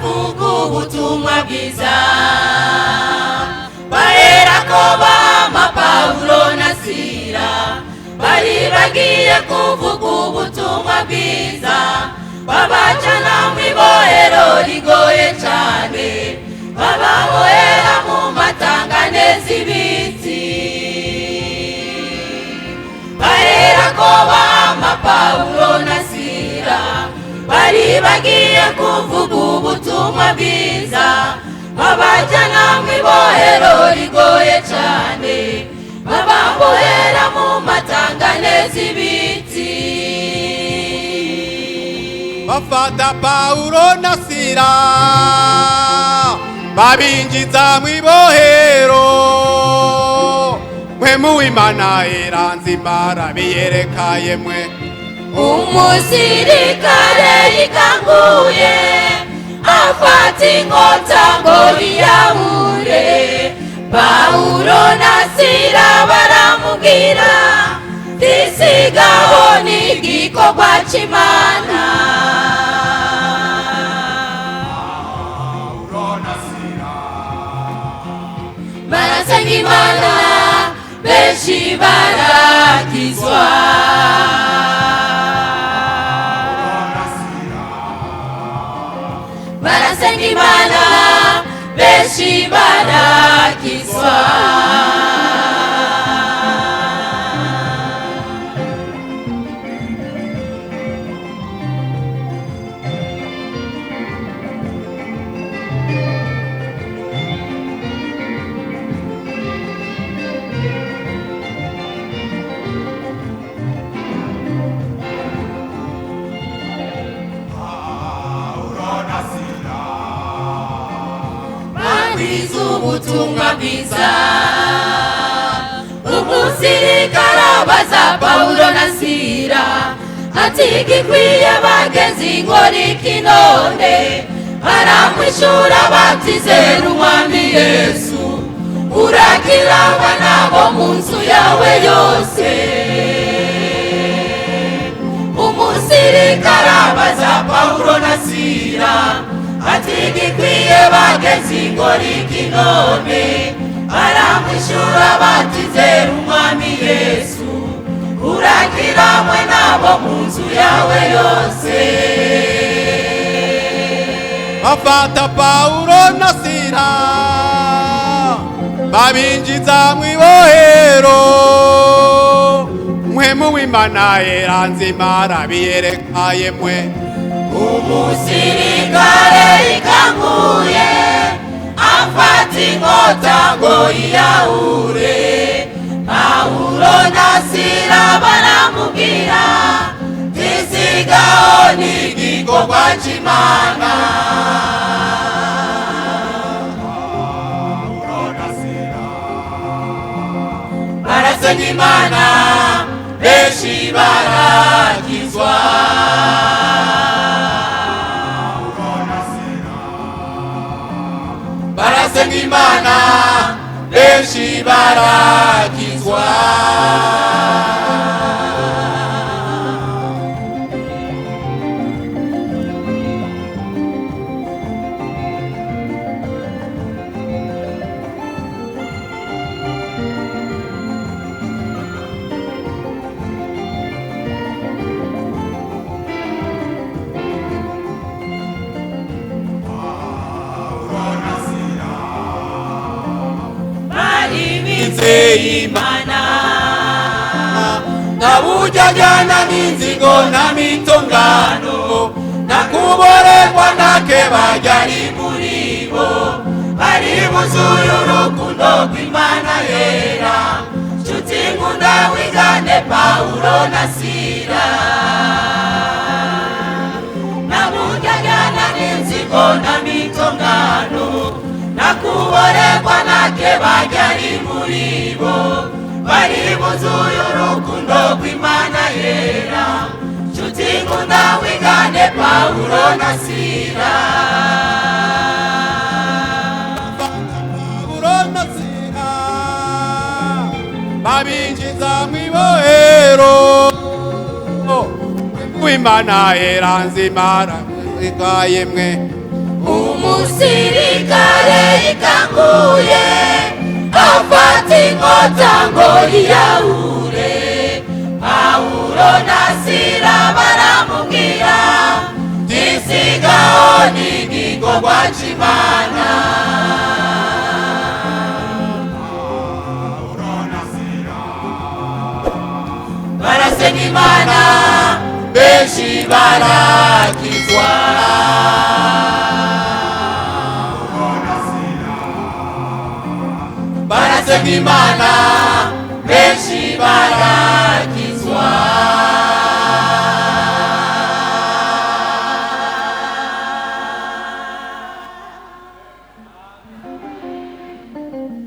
ubutumwa bwiza baherako bama Pawulo na Sila bari bagiye kuvuga ubutumwa bwiza babajana mw'ibohero rigoye cyane bababohera mu matangane z'ibiti baherako bama Pawulo na Sila bari bagiye kuvuga ubutumwa bwiza babajana mw'ibohero rigoye cyane bababohera mu matangane z'ibiti bafata Pawulo na Sila babinjiza mw'ibohero mpwemu w'Imana iranzimara biyereka yemwe umusirikare yikanguye afata inkota ngo yiyahure Pawulo na Sila baramubwira tisigaho n'igikorwa c'Imana Pawulo na Sila barasenga Imana benshi barakizwa barasenga Imana benshi barakizwa ubutumwa bwiza umusirikare abaza Pawulo na Sila ati gikwiye bagenzi nkora iki none baramwishura bati zera umwami Yesu urakirangwa nabo mu nzu yawe yose umusirikare abaza Pawulo na Sila ati gikwiye bagenzi nkora iki none baramwishura bati zera umwami Yesu urakiramwe nabo mu nzu yawe yose bafata Pawulo na Sila babinjiza mw'ibohero mpwemu w'Imana iranzimara biyereka yemwe umusirikare yikanguye afata inkota ngo yiyahure Pawulo na Sila baramubwira tisigaho n'igikorwa c'Imana Pawulo na Sila barasenga Imana benshi barakizwa barasenga Imana benshi barakizwa Imana nabujajana n'inzigo n'amitongano nakuborerwa nake bajari muri bo bari buzuye urukundo rw'Imana yera nshuti nkunda wigane Pawulo na Sila nake bajyari muri bo bari buzuye urukundo rw'Imana yera. Nshuti nkunda wigane Pawulo na Sila. Pawulo na Sila babinjiza mw'ibohero w'Imana yera nzima arabireka yemwe. Umusirikare ikanguye afata inkota ngo yiyahure. Pawulo na Sila baramubwira tisigaho n'igikorwa c'Imana. Barasenga Imana benshi barakizwa. Barasenga Imana benshi barakizwa.